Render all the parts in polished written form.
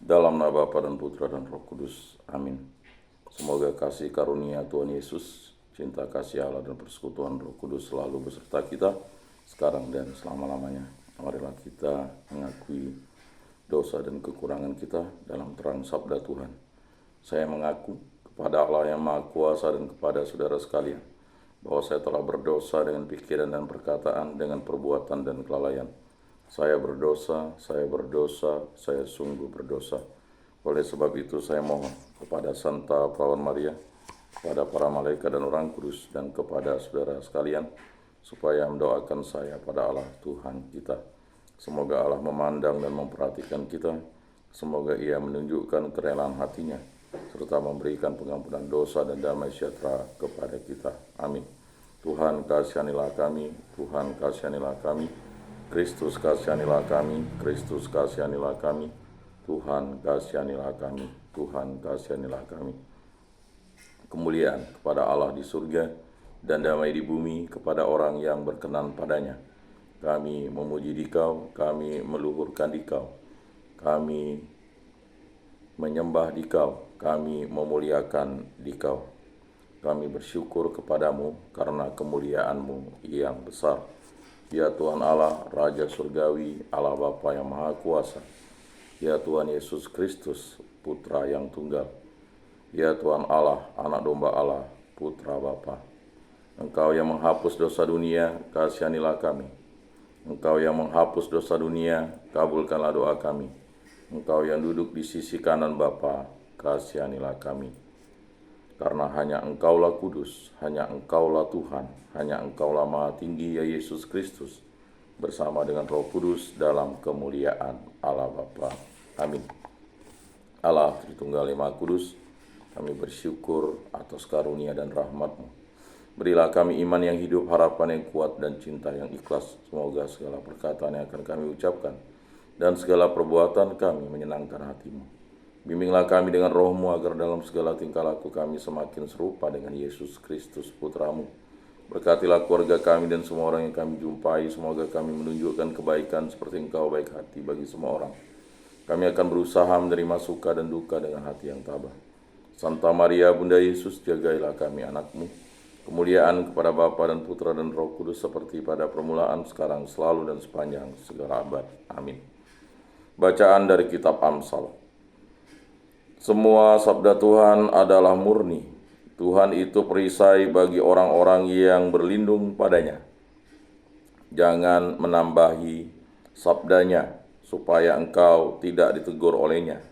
Dalam nama Bapa dan Putra dan Roh Kudus. Amin. Semoga kasih karunia Tuhan Yesus, cinta kasih Allah dan persekutuan Roh Kudus selalu beserta kita sekarang dan selama-lamanya. Marilah kita mengakui dosa dan kekurangan kita dalam terang sabda Tuhan. Saya mengaku kepada Allah yang Maha Kuasa dan kepada saudara sekalian bahwa saya telah berdosa dengan pikiran dan perkataan, dengan perbuatan dan kelalaian. Saya berdosa, saya sungguh berdosa. Oleh sebab itu saya mohon kepada Santa Perawan Maria, kepada para malaikat dan orang kudus, dan kepada saudara sekalian, supaya mendoakan saya pada Allah Tuhan kita. Semoga Allah memandang dan memperhatikan kita. Semoga Ia menunjukkan kerelaan hatinya, serta memberikan pengampunan dosa dan damai sejahtera kepada kita. Amin. Tuhan kasihanilah kami, Tuhan kasihanilah kami. Kristus kasihanilah kami, Kristus kasihanilah kami, Tuhan kasihanilah kami, Tuhan kasihanilah kami. Kemuliaan kepada Allah di surga dan damai di bumi kepada orang yang berkenan padanya. Kami memuji Dikau, kami meluhurkan Dikau, kami menyembah Dikau, kami memuliakan Dikau. Kami bersyukur kepadamu karena kemuliaan-Mu yang besar. Ya Tuhan Allah, Raja Surgawi, Allah Bapa yang Maha Kuasa. Ya Tuhan Yesus Kristus, Putra yang tunggal. Ya Tuhan Allah, Anak Domba Allah, Putra Bapa. Engkau yang menghapus dosa dunia, kasihanilah kami. Engkau yang menghapus dosa dunia, kabulkanlah doa kami. Engkau yang duduk di sisi kanan Bapa, kasihanilah kami. Karena hanya Engkaulah kudus, hanya Engkaulah Tuhan, hanya Engkaulah Maha Tinggi, ya Yesus Kristus, bersama dengan Roh Kudus dalam kemuliaan Allah Bapa. Amin. Allah Tritunggal Maha Kudus, kami bersyukur atas karunia dan rahmat-Mu. Berilah kami iman yang hidup, harapan yang kuat, dan cinta yang ikhlas. Semoga segala perkataan yang akan kami ucapkan dan segala perbuatan kami menyenangkan hati-Mu. Bimbinglah kami dengan Roh-Mu agar dalam segala tingkah laku kami semakin serupa dengan Yesus Kristus Putra-Mu. Berkatilah keluarga kami dan semua orang yang kami jumpai. Semoga kami menunjukkan kebaikan seperti Engkau baik hati bagi semua orang. Kami akan berusaha menerima suka dan duka dengan hati yang tabah. Santa Maria Bunda Yesus, jagailah kami anak-Mu. Kemuliaan kepada Bapa dan Putra dan Roh Kudus seperti pada permulaan, sekarang, selalu, dan sepanjang segala abad. Amin. Bacaan dari Kitab Amsal. Semua sabda Tuhan adalah murni. Tuhan itu perisai bagi orang-orang yang berlindung padanya. Jangan menambahi sabdanya, supaya engkau tidak ditegur olehnya,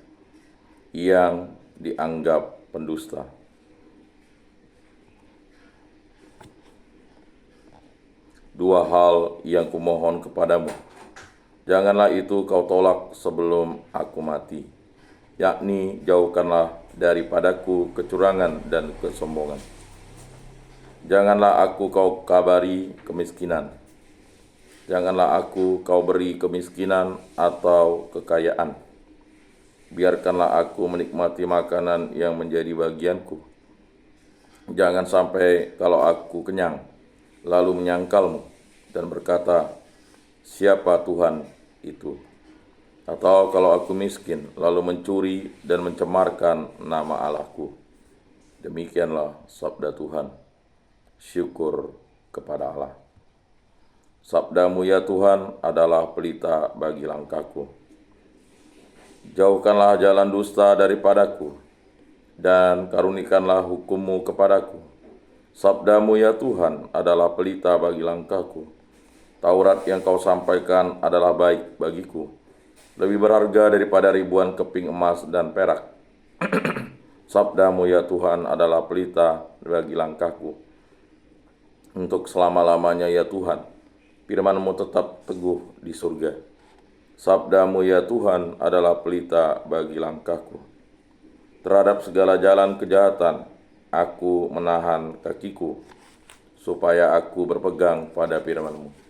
yang dianggap pendusta. Dua hal yang kumohon kepadamu, janganlah itu kau tolak sebelum aku mati, yakni jauhkanlah daripadaku kecurangan dan kesombongan. Janganlah aku kau kabari kemiskinan, janganlah aku kau beri kemiskinan atau kekayaan. Biarkanlah aku menikmati makanan yang menjadi bagianku. Jangan sampai kalau aku kenyang, lalu menyangkalmu dan berkata, siapa Tuhan itu? Atau kalau aku miskin, lalu mencuri dan mencemarkan nama Allahku. Demikianlah sabda Tuhan. Syukur kepada Allah. Sabda-Mu ya Tuhan adalah pelita bagi langkahku. Jauhkanlah jalan dusta daripadaku, dan karunikanlah hukum-Mu kepadaku. Sabda-Mu ya Tuhan adalah pelita bagi langkahku. Taurat yang Kau sampaikan adalah baik bagiku, lebih berharga daripada ribuan keping emas dan perak. Sabda-Mu ya Tuhan adalah pelita bagi langkahku. Untuk selama-lamanya ya Tuhan, firman-Mu tetap teguh di surga. Sabda-Mu ya Tuhan adalah pelita bagi langkahku. Terhadap segala jalan kejahatan, aku menahan kakiku, supaya aku berpegang pada firman-Mu.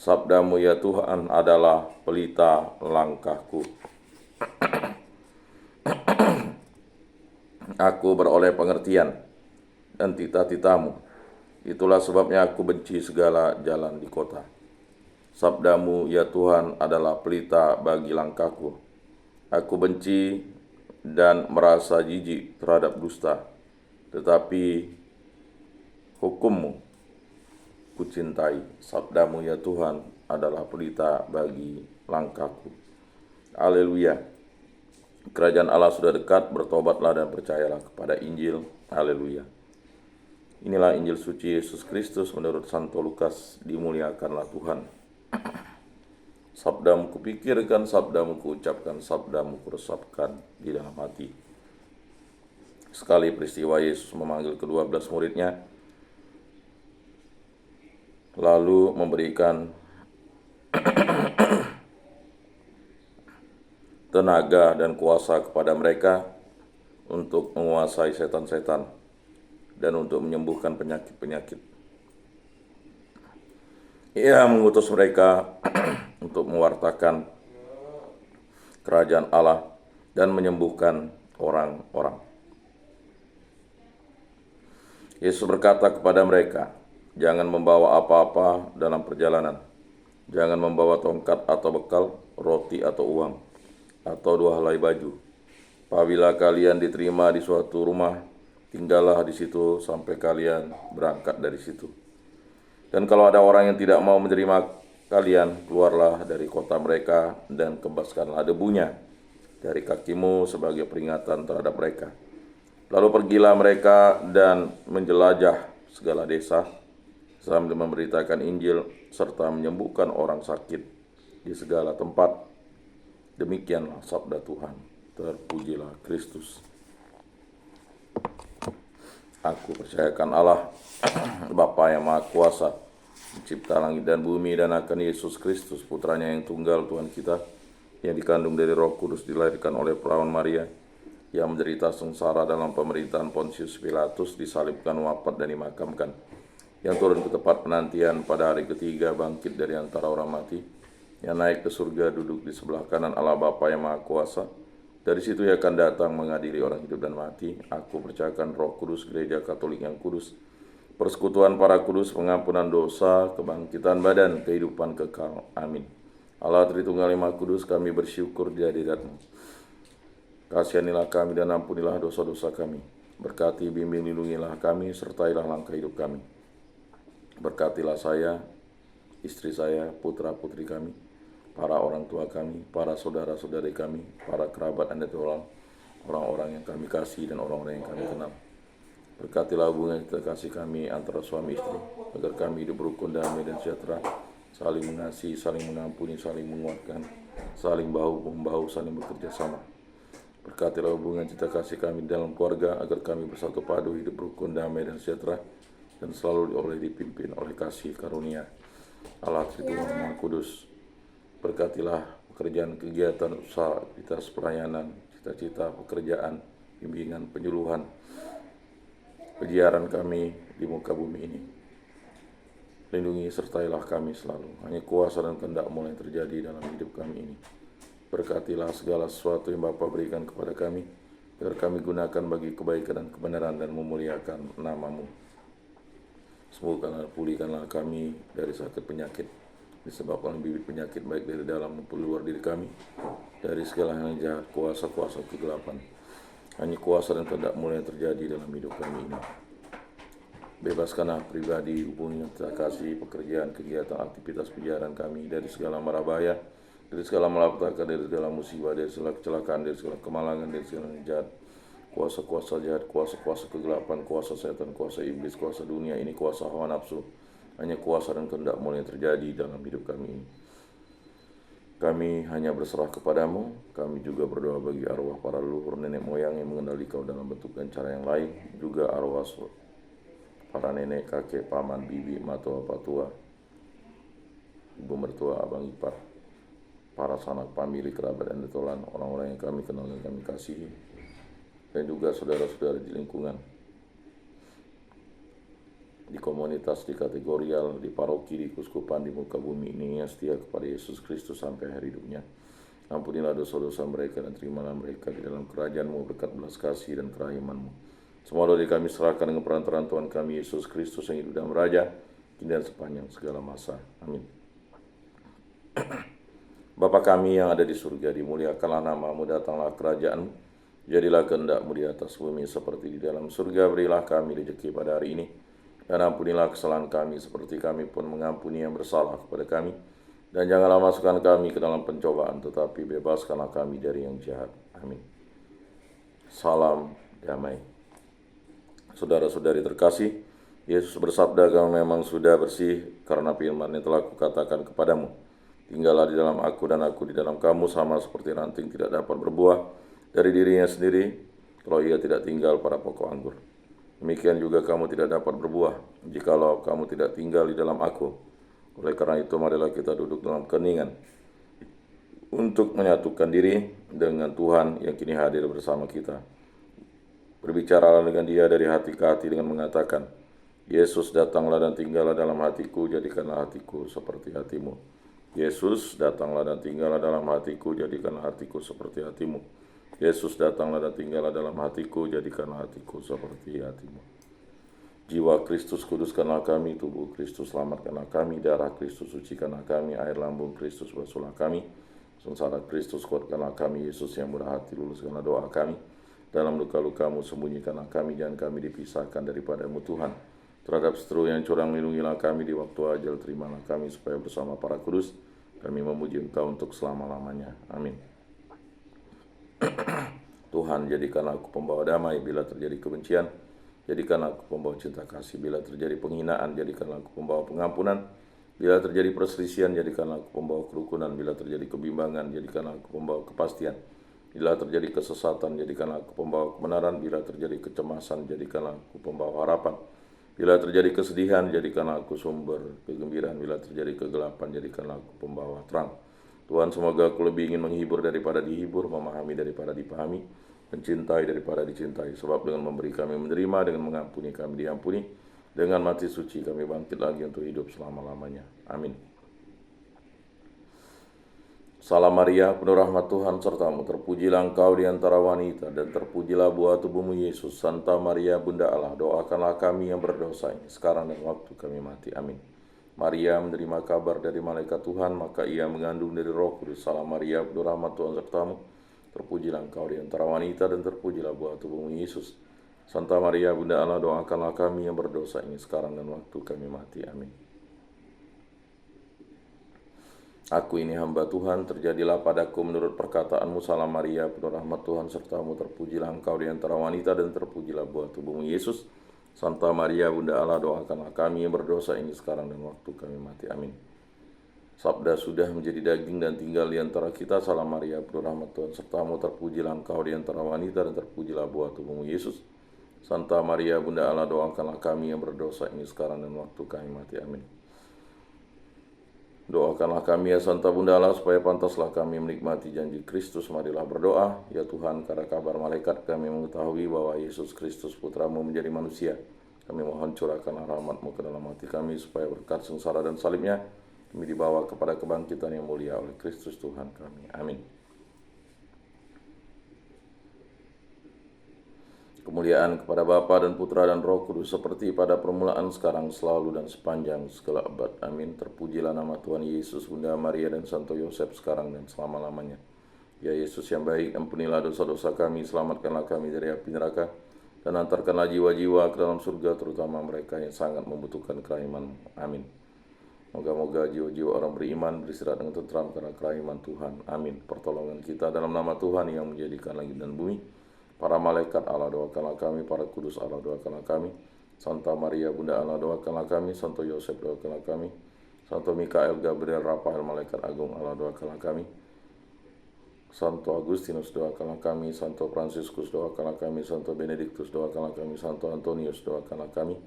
Sabda-Mu ya Tuhan adalah pelita langkahku. Aku beroleh pengertian dan titah-titah-Mu. Itulah sebabnya aku benci segala jalan di kota. Sabda-Mu ya Tuhan adalah pelita bagi langkahku. Aku benci dan merasa jijik terhadap dusta, tetapi hukum-Mu kucintai. Sabda-Mu ya Tuhan adalah pelita bagi langkahku. Haleluya. Kerajaan Allah sudah dekat, bertobatlah dan percayalah kepada Injil. Haleluya. Inilah Injil suci Yesus Kristus menurut Santo Lukas. Dimuliakanlah Tuhan. Sabda-Mu kupikirkan, sabda-Mu kuucapkan, sabda-Mu kuresapkan di dalam hati. Sekali peristiwa Yesus memanggil ke-12 muridnya, lalu memberikan tenaga dan kuasa kepada mereka untuk menguasai setan-setan dan untuk menyembuhkan penyakit-penyakit. Ia mengutus mereka untuk mewartakan kerajaan Allah dan menyembuhkan orang-orang. Yesus berkata kepada mereka, jangan membawa apa-apa dalam perjalanan. Jangan membawa tongkat atau bekal, roti atau uang, atau 2 helai baju. Apabila kalian diterima di suatu rumah, tinggallah di situ sampai kalian berangkat dari situ. Dan kalau ada orang yang tidak mau menerima kalian, keluarlah dari kota mereka dan kebaskanlah debunya dari kakimu sebagai peringatan terhadap mereka. Lalu pergilah mereka dan menjelajah segala desa sambil memberitakan Injil serta menyembuhkan orang sakit di segala tempat. Demikianlah sabda Tuhan. Terpujilah Kristus. Aku percayakan Allah, Bapa yang Maha Kuasa, pencipta langit dan bumi, dan akan Yesus Kristus, putranya yang tunggal Tuhan kita, yang dikandung dari Roh Kudus, dilahirkan oleh perawan Maria, yang menderita sengsara dalam pemerintahan Pontius Pilatus, disalibkan, wafat, dan dimakamkan, yang turun ke tempat penantian pada hari ketiga, bangkit dari antara orang mati, yang naik ke surga, duduk di sebelah kanan Allah Bapa yang Maha Kuasa. Dari situ ia akan datang mengadili orang hidup dan mati. Aku percayakan Roh Kudus, Gereja Katolik yang kudus, persekutuan para kudus, pengampunan dosa, kebangkitan badan, kehidupan kekal. Amin. Allah Tritunggal Maha Kudus, kami bersyukur di hadirat-Mu. Kasihanilah kami dan ampunilah dosa-dosa kami. Berkati, bimbing, lindungilah kami, sertailah langkah hidup kami. Berkatilah saya, istri saya, putra-putri kami, para orang tua kami, para saudara-saudari kami, para kerabat dan orang-orang yang kami kasih dan orang-orang yang kami kenal. Berkatilah hubungan kita kasih kami antara suami istri, agar kami hidup rukun, damai dan sejahtera, saling mengasihi, saling mengampuni, saling menguatkan, saling bahu-membahu, saling bekerja sama. Berkatilah hubungan kita kasih kami dalam keluarga, agar kami bersatu padu, hidup rukun, damai dan sejahtera, dan selalu dipimpin oleh kasih karunia Allah Tritunggal Maha Kudus. Berkatilah pekerjaan, kegiatan, usaha, aktivitas pelayanan, cita-cita, pekerjaan, bimbingan, penyuluhan, peziaran kami di muka bumi ini. Lindungi sertailah kami selalu. Hanya kuasa dan kehendak-Mu yang terjadi dalam hidup kami ini. Berkatilah segala sesuatu yang Bapa berikan kepada kami, agar kami gunakan bagi kebaikan dan kebenaran dan memuliakan nama-Mu. Sembuhkanlah, pulihkanlah kami dari sakit penyakit, disebabkan bibit penyakit baik dari dalam maupun luar diri kami, dari segala yang jahat, kuasa-kuasa kegelapan. Hanya kuasa dan kehendak-Mu yang terjadi dalam hidup kami ini. Bebaskanlah pribadi, hubungan kita kasih, pekerjaan, kegiatan, aktivitas peziaran kami dari segala mara bahaya, dari segala malapetaka, dari segala musibah, dari segala kecelakaan, dari segala kemalangan, dari segala yang jahat, kuasa-kuasa jahat, kuasa-kuasa kegelapan, kuasa setan, kuasa iblis, kuasa dunia ini, kuasa hawa nafsu. Hanya kuasa dan kehendak-Mu yang terjadi dalam hidup kami ini. Kami hanya berserah kepadamu. Kami juga berdoa bagi arwah para leluhur nenek moyang yang mengenali Kau dalam bentuk dan cara yang lain, juga arwah para nenek, kakek, paman, bibi, matua, patua, ibu mertua, abang ipar, para sanak famili, kerabat dan detolan, orang-orang yang kami kenal dan kami kasihi, dan juga saudara-saudara di lingkungan, di komunitas, di kategorial, di paroki, di kuskupan, di muka bumi ini yang setia kepada Yesus Kristus sampai akhir hidupnya. Ampunilah dosa-dosa mereka dan terimalah mereka di dalam kerajaan-Mu berkat belas kasih dan kerahiman-Mu. Semua doa kami serahkan dengan perantaraan Tuhan kami Yesus Kristus yang hidup dan meraja kini dan sepanjang segala masa. Amin. Bapa kami yang ada di surga, dimuliakanlah nama-Mu, datanglah kerajaan-Mu. Jadilah kehendak-Mu di atas bumi seperti di dalam surga. Berilah kami rezeki pada hari ini, dan ampunilah kesalahan kami seperti kami pun mengampuni yang bersalah kepada kami. Dan janganlah masukkan kami ke dalam pencobaan, tetapi bebaskanlah kami dari yang jahat. Amin. Salam damai. Saudara-saudari terkasih, Yesus bersabda, kamu memang sudah bersih karena firman yang telah kukatakan kepadamu. Tinggallah di dalam aku dan aku di dalam kamu, sama seperti ranting tidak dapat berbuah dari dirinya sendiri kalau ia tidak tinggal pada pokok anggur. Demikian juga kamu tidak dapat berbuah jikalau kamu tidak tinggal di dalam aku. Oleh karena itu, marilah kita duduk dalam keheningan untuk menyatukan diri dengan Tuhan yang kini hadir bersama kita. Berbicaralah dengan Dia dari hati ke hati dengan mengatakan, Yesus, datanglah dan tinggallah dalam hatiku, jadikanlah hatiku seperti hatimu. Yesus, datanglah dan tinggallah dalam hatiku, jadikanlah hatiku seperti hatimu. Yesus, datanglah dan tinggallah dalam hatiku, jadikanlah hatiku seperti hatimu. Jiwa Kristus kuduskanlah kami, tubuh Kristus selamatkanlah kami, darah Kristus sucikanlah kami, air lambung Kristus basuhlah kami, sengsara Kristus kuatkanlah kami, Yesus yang murah hati luluskanlah doa kami, dalam luka-lukamu sembunyikanlah kami, jangan kami dipisahkan daripadamu Tuhan. Terhadap seteru yang curang lindungilah kami, di waktu ajal terimalah kami, supaya bersama para kudus kami memuji Engkau untuk selama-lamanya. Amin. Tuhan, jadikanlah aku pembawa damai bila terjadi kebencian. Jadikanlah aku pembawa cinta kasih bila terjadi penghinaan. Jadikanlah aku pembawa pengampunan bila terjadi perselisihan. Jadikanlah aku pembawa kerukunan bila terjadi kebimbangan. Jadikanlah aku pembawa kepastian bila terjadi kesesatan. Jadikanlah aku pembawa kebenaran bila terjadi kecemasan. Jadikanlah aku pembawa harapan bila terjadi kesedihan. Jadikanlah aku sumber kegembiraan bila terjadi kegelapan. Jadikanlah aku pembawa terang. Tuhan, semoga aku lebih ingin menghibur daripada dihibur, memahami daripada dipahami, mencintai daripada dicintai. Sebab dengan memberi kami menerima, dengan mengampuni kami diampuni, dengan mati suci kami bangkit lagi untuk hidup selama-lamanya. Amin. Salam Maria, penuh rahmat Tuhan sertamu, terpujilah engkau di antara wanita, dan terpujilah buah tubuhmu Yesus. Santa Maria, Bunda Allah, doakanlah kami yang berdosa ini, sekarang dan waktu kami mati. Amin. Maria menerima kabar dari malaikat Tuhan, maka ia mengandung dari Roh Kudus. Salam Maria, penuh rahmat Tuhan sertamu, terpujilah engkau di antara wanita, dan terpujilah buah tubuhmu Yesus. Santa Maria, Bunda Allah, doakanlah kami yang berdosa ini, sekarang dan waktu kami mati. Amin. Aku ini hamba Tuhan, terjadilah padaku menurut perkataanmu. Salam Maria, penuh rahmat Tuhan sertamu, terpujilah engkau di antara wanita, dan terpujilah buah tubuhmu Yesus. Santa Maria, Bunda Allah, doakanlah kami yang berdosa ini, sekarang dan waktu kami mati. Amin. Sabda sudah menjadi daging dan tinggal di antara kita. Salam Maria, penuh rahmat Tuhan sertamu, terpujilah engkau di antara wanita, dan terpujilah buah tubuhmu Yesus. Santa Maria, Bunda Allah, doakanlah kami yang berdosa ini, sekarang dan waktu kami mati. Amin. Doakanlah kami ya Santa Bunda Allah, supaya pantaslah kami menikmati janji Kristus. Marilah berdoa. Ya Tuhan, karena kabar malaikat kami mengetahui bahwa Yesus Kristus Putramu menjadi manusia. Kami mohon curahkanlah rahmat-Mu ke dalam hati kami, supaya berkat sengsara dan salibnya kami dibawa kepada kebangkitan yang mulia oleh Kristus Tuhan kami. Amin. Kemuliaan kepada Bapa dan Putra dan Roh Kudus, seperti pada permulaan, sekarang, selalu, dan sepanjang segala abad. Amin. Terpujilah nama Tuhan Yesus, Bunda Maria, dan Santo Yosef, sekarang dan selama-lamanya. Ya Yesus yang baik, ampunilah dosa-dosa kami, selamatkanlah kami dari api neraka, dan antarkanlah jiwa-jiwa ke dalam surga, terutama mereka yang sangat membutuhkan kerahiman-Mu. Amin. Moga-moga jiwa-jiwa orang beriman beristirahat dengan tentram karena kerahiman Tuhan. Amin. Pertolongan kita dalam nama Tuhan yang menjadikan langit dan bumi. Para malaikat Allah, doakanlah kami. Para kudus Allah, doakanlah kami. Santa Maria, Bunda Allah, doakanlah kami. Santo Yosef, doakanlah kami. Santo Mikael, Gabriel, Rafael, malaikat agung Allah, doakanlah kami. Santo Agustinus, doakanlah kami. Santo Fransiskus, doakanlah kami. Santo Benediktus, doakanlah kami. Santo Antonius, doakanlah kami.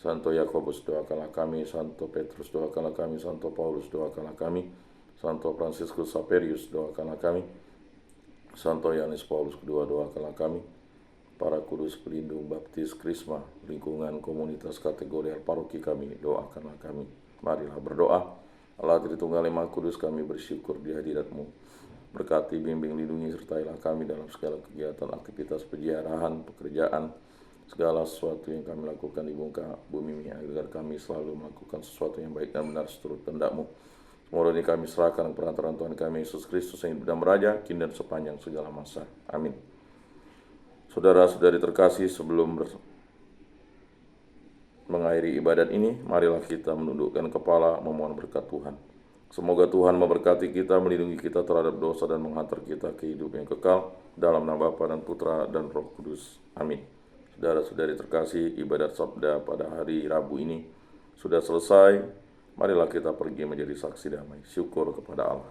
Santo Yakobus, doakanlah kami. Santo Petrus, doakanlah kami. Santo Paulus, doakanlah kami. Santo Fransiskus Saperius, doakanlah kami. Santo Yohanes Paulus II, doakanlah kami. Para kudus pelindung baptis krisma, lingkungan komunitas kategori paroki kami, doakanlah kami. Marilah berdoa. Allah Tritunggal Maha Kudus, kami bersyukur di hadirat-Mu. Berkati, bimbing, lindungi, sertailah kami dalam segala kegiatan, aktivitas peziarahan, pekerjaan, segala sesuatu yang kami lakukan di muka bumi ini, agar kami selalu melakukan sesuatu yang baik dan benar seturut kehendak-Mu. Semua ini kami serahkan perantaraan Tuhan kami Yesus Kristus yang hidup dan beraja, kini dan sepanjang segala masa. Amin. Saudara-saudari terkasih, sebelum mengakhiri ibadat ini, marilah kita menundukkan kepala memohon berkat Tuhan. Semoga Tuhan memberkati kita, melindungi kita terhadap dosa dan menghantar kita ke hidup yang kekal, dalam nama Bapa dan Putra dan Roh Kudus. Amin. Saudara-saudari terkasih, ibadat sabda pada hari Rabu ini sudah selesai. Marilah kita pergi menjadi saksi damai. Syukur kepada Allah.